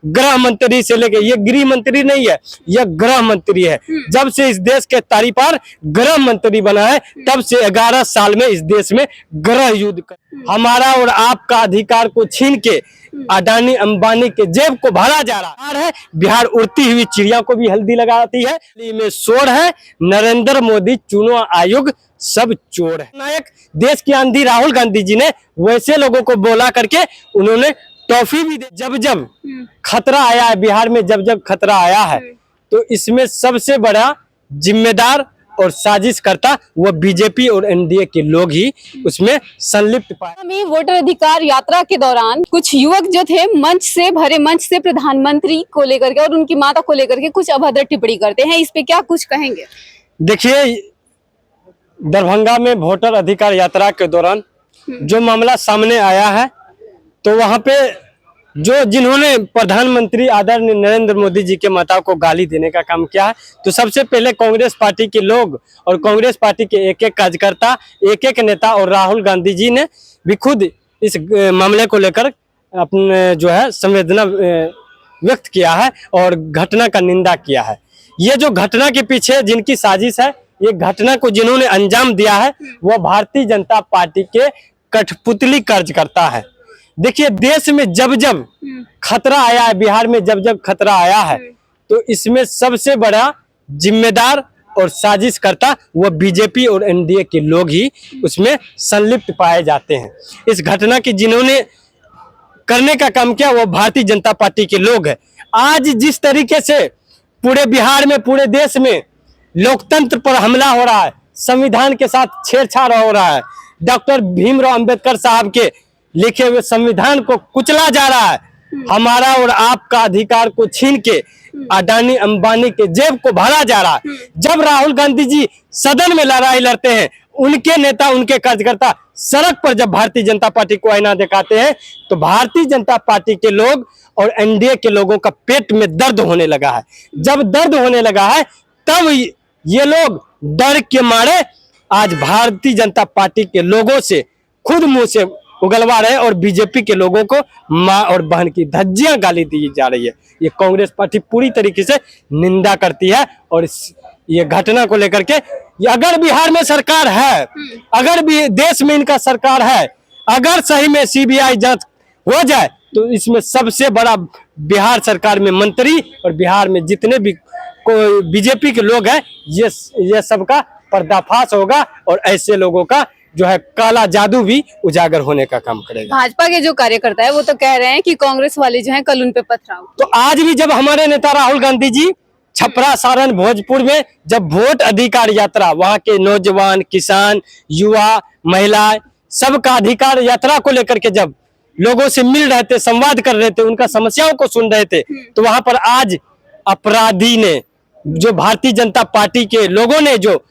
गृह मंत्री से लेके, ये गृह मंत्री नहीं है, यह गृह मंत्री है। जब से इस देश के तारी पार गृह मंत्री बना है, तब से 11 साल में इस देश में गृह युद्ध हमारा और आपका अधिकार को छीन के अडानी अंबानी के जेब को भरा जा रहा है। बिहार उड़ती हुई चिड़िया को भी हल्दी लगाती है। में शोर है, नरेंद्र मोदी चुनाव आयोग सब चोर है। नायक देश की आंधी राहुल गांधी जी ने वैसे लोगों को बोला करके उन्होंने टॉफी भी दे। जब जब खतरा आया है बिहार में, जब जब खतरा आया है, तो इसमें सबसे बड़ा जिम्मेदार और साजिश करता वो बीजेपी और एनडीए के लोग ही उसमें संलिप्त पाए। वोटर अधिकार यात्रा के दौरान कुछ युवक जो थे मंच से प्रधानमंत्री को लेकर के और उनकी माता को लेकर के कुछ अभद्र टिप्पणी करते हैं, इस पे क्या कुछ कहेंगे? देखिए, दरभंगा में वोटर अधिकार यात्रा के दौरान जो मामला सामने आया है, तो वहां पे जो जिन्होंने प्रधानमंत्री आदरणीय नरेंद्र मोदी जी के माता को गाली देने का काम किया है, तो सबसे पहले कांग्रेस पार्टी के लोग और कांग्रेस पार्टी के एक एक कार्यकर्ता, एक एक नेता और राहुल गांधी जी ने भी खुद इस मामले को लेकर अपने जो है संवेदना व्यक्त किया है और घटना का निंदा किया है। ये जो घटना के पीछे जिनकी साजिश है, ये घटना को जिन्होंने अंजाम दिया है, वो भारतीय जनता पार्टी के कठपुतली कार्यकर्ता है। देखिए, देश में जब जब खतरा आया है, बिहार में जब जब खतरा आया है, तो इसमें सबसे बड़ा जिम्मेदार और साजिश करता वो बीजेपी और एनडीए के लोग ही उसमें संलिप्त पाए जाते हैं। इस घटना की जिन्होंने करने का काम किया वो भारतीय जनता पार्टी के लोग हैं। आज जिस तरीके से पूरे बिहार में, पूरे देश में लोकतंत्र पर हमला हो रहा है, संविधान के साथ छेड़छाड़ हो रहा है, डॉक्टर भीमराव अंबेडकर साहब के लिखे हुए संविधान को कुचला जा रहा है, हमारा और आपका अधिकार को छीन के अडानी अंबानी के जेब को भरा जा रहा है। जब राहुल गांधी जी सदन में लड़ाई लड़ते हैं, उनके नेता, उनके कार्यकर्ता सड़क पर जब भारतीय जनता पार्टी को आईना दिखाते हैं, तो भारतीय जनता पार्टी के लोग और एनडीए के लोगों का पेट में दर्द होने लगा है। जब दर्द होने लगा है, तब ये लोग डर के मारे आज भारतीय जनता पार्टी के लोगों से खुद मुंह से उगलवा रहे और बीजेपी के लोगों को माँ और बहन की धज्जियां गाली दी जा रही है। ये कांग्रेस पार्टी पूरी तरीके से निंदा करती है। और ये घटना को लेकर के अगर बिहार में सरकार है, अगर भी देश में इनका सरकार है, अगर सही में सीबीआई जांच हो जाए, तो इसमें सबसे बड़ा बिहार सरकार में मंत्री और बिहार में जितने भी बीजेपी के लोग हैं, ये सबका पर्दाफाश होगा और ऐसे लोगों का जो है काला जादू भी उजागर होने का काम करेगा। भाजपा के जो कार्यकर्ता है वो तो कह रहे हैं कि कांग्रेस वाले जो हैं कल उन पे पथराव। तो आज भी जब हमारे नेता राहुल गांधी जी छपरा, सारण, भोजपुर में जब वोट अधिकार यात्रा, वहां के नौजवान, किसान, युवा, महिलाएं, सबका अधिकार यात्रा को लेकर के जब लोगों से मिल रहे थे, संवाद कर रहे थे, उनका समस्याओं को सुन रहे थे, तो वहां पर आज अपराधी ने, जो भारतीय जनता पार्टी के लोगों ने जो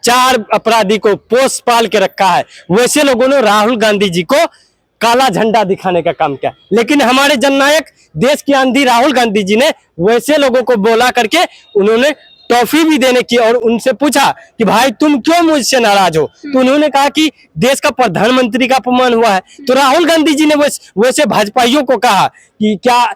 4 अपराधी को पोस पाल के रखा है, वैसे लोगों ने राहुल गांधी जी को काला झंडा दिखाने का काम किया। लेकिन हमारे जननायक, देश की आंधी राहुल गांधी जी ने वैसे लोगों को बोला करके उन्होंने टॉफी भी देने की और उनसे पूछा कि भाई तुम क्यों मुझसे नाराज हो, तो उन्होंने कहा कि देश का प्रधानमंत्री का अपमान हुआ है। तो राहुल गांधी जी ने वैसे भाजपाइयों को कहा कि क्या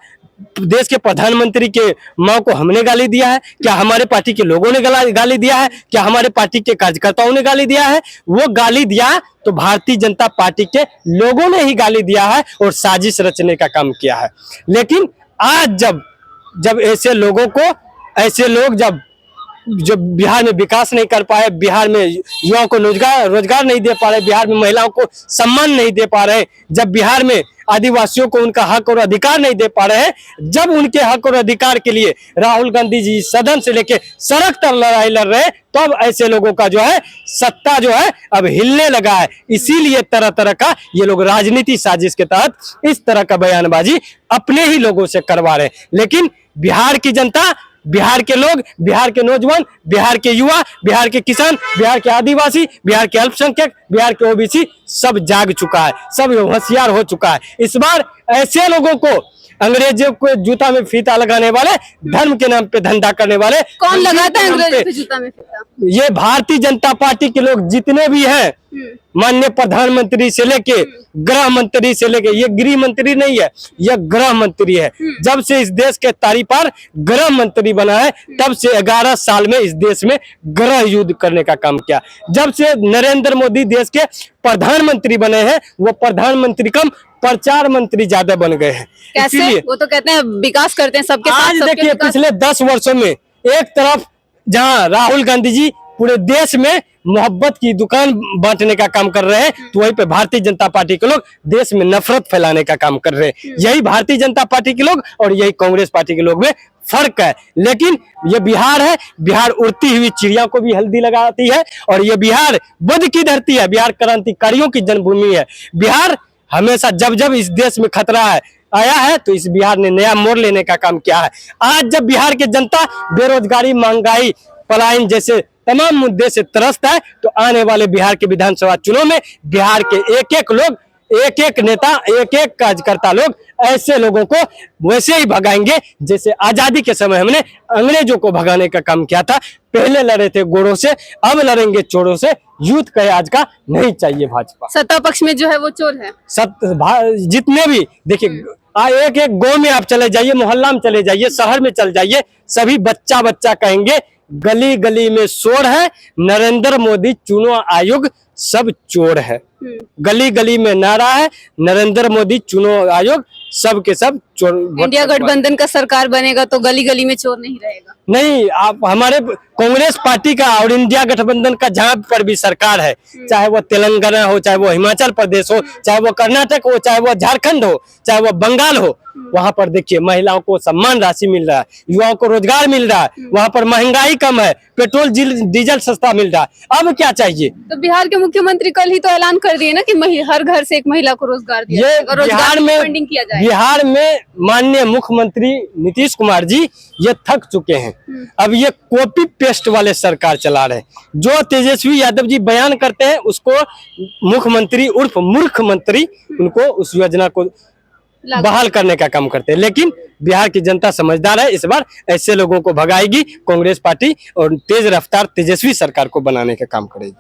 देश के प्रधानमंत्री के मां को हमने गाली दिया है? क्या हमारे पार्टी के लोगों ने गाली दिया है? क्या हमारे पार्टी के कार्यकर्ताओं ने गाली दिया है? वो गाली दिया तो भारतीय जनता पार्टी के लोगों ने ही गाली दिया है और साजिश रचने का काम किया है। लेकिन आज जब ऐसे लोगों को, ऐसे लोग जब बिहार में विकास नहीं कर पाए, बिहार में युवाओं को रोजगार नहीं दे पा रहे, बिहार में महिलाओं को सम्मान नहीं दे पा रहे, जब बिहार में आदिवासियों को उनका हक और अधिकार नहीं दे पा रहे हैं, जब उनके हक और अधिकार के लिए राहुल गांधी जी सदन से लेके सड़क तक लड़ाई लड़ रहे हैं, तब तो ऐसे लोगों का जो है सत्ता जो है अब हिलने लगा है। इसीलिए तरह तरह का ये लोग राजनीति साजिश के तहत इस तरह का बयानबाजी अपने ही लोगों से करवा रहे हैं। लेकिन बिहार की जनता, बिहार के लोग, बिहार के नौजवान, बिहार के युवा, बिहार के किसान, बिहार के आदिवासी, बिहार के अल्पसंख्यक, बिहार के ओबीसी सब जाग चुका है, सब होशियार हो चुका है। इस बार ऐसे लोगों को अंग्रेजों को जूता में फीता लगाने वाले, धर्म के नाम पे धंधा करने वाले। कौन लगाता है के नाम अंग्रेजों पे पे जूता में फीता? ये भारतीय जनता पार्टी के लोग जितने भी हैं, माननीय प्रधानमंत्री से लेके गृह मंत्री से लेके, ये गृह मंत्री नहीं है, यह गृह मंत्री है। जब से इस देश के तारीपार गृह मंत्री बना है, तब से 11 साल में इस देश में गृह युद्ध करने का काम किया। जब से नरेंद्र मोदी देश के प्रधानमंत्री बने हैं, वो प्रधानमंत्री कम प्रचार मंत्री ज्यादा बन गए हैं। कैसे? इसीलिए वो तो कहते हैं विकास करते हैं सबके साथ, आज सबके देखिए विकास। पिछले 10 वर्षों में एक तरफ जहां राहुल गांधी जी पूरे देश में मोहब्बत की दुकान बांटने का काम कर रहे हैं, तो वहीं पे भारतीय जनता पार्टी के लोग देश में नफरत फैलाने का काम कर रहे हैं। यही भारतीय जनता पार्टी के लोग और यही कांग्रेस पार्टी के लोग में फर्क है। लेकिन ये बिहार है, बिहार उड़ती हुई चिड़िया को भी हल्दी लगाती है, और ये बिहार बुद्ध की धरती है, बिहार क्रांतिकारियों की जन्मभूमि है। बिहार हमेशा जब जब इस देश में खतरा है आया है, तो इस बिहार ने नया मोड़ लेने का काम किया है। आज जब बिहार की जनता बेरोजगारी, महंगाई, पलायन जैसे तमाम मुद्दे से त्रस्त है, तो आने वाले बिहार के विधानसभा चुनाव में बिहार के एक एक लोग, एक एक नेता, एक एक कार्यकर्ता लोग ऐसे लोगों को वैसे ही भगाएंगे जैसे आजादी के समय हमने अंग्रेजों को भगाने का काम किया था। पहले लड़े थे गोरों से, अब लड़ेंगे चोरों से। यूथ कहे आज का नहीं चाहिए भाजपा। सत्ता पक्ष में जो है वो चोर है। जितने भी देखिए, एक एक गांव में आप चले जाइए, मोहल्ला में चले जाइए, शहर में चल जाइए, सभी बच्चा बच्चा कहेंगे गली गली में शोर है, नरेंद्र मोदी चुनाव आयोग सब चोर है। गली गली में नारा है, नरेंद्र मोदी चुनाव आयोग सब के सब चोर। इंडिया गठबंधन का सरकार बनेगा तो गली गली में चोर नहीं रहेगा। नहीं, आप हमारे कांग्रेस पार्टी का और इंडिया गठबंधन का जहां पर भी सरकार है, चाहे वो तेलंगाना हो, चाहे वो हिमाचल प्रदेश हो, चाहे वो कर्नाटक हो, चाहे वो झारखंड हो, चाहे वो बंगाल हो, वहां पर देखिए महिलाओं को सम्मान राशि मिल रहा है, युवाओं को रोजगार मिल रहा है, वहां पर महंगाई कम है, पेट्रोल डीजल सस्ता मिल रहा है। अब क्या चाहिए? तो बिहार के मुख्यमंत्री कल ही तो ऐलान कर दिए ना कि हर घर से एक महिला को रोजगार दिया ये जाएगा, रोजगार की फंडिंग किया जाएगा। बिहार में माननीय मुख्यमंत्री नीतीश कुमार जी ये थक चुके हैं। अब ये कॉपी पेस्ट वाले सरकार चला रहे हैं। जो तेजस्वी यादव जी बयान करते हैं उसको मुख्यमंत्री उर्फ मूर्ख मंत्री उनको उस योजना को बहाल करने का काम करते हैं। लेकिन बिहार की जनता समझदार है, इस बार ऐसे लोगों को भगाएगी कांग्रेस पार्टी और तेज रफ्तार तेजस्वी सरकार को बनाने का काम करेगी।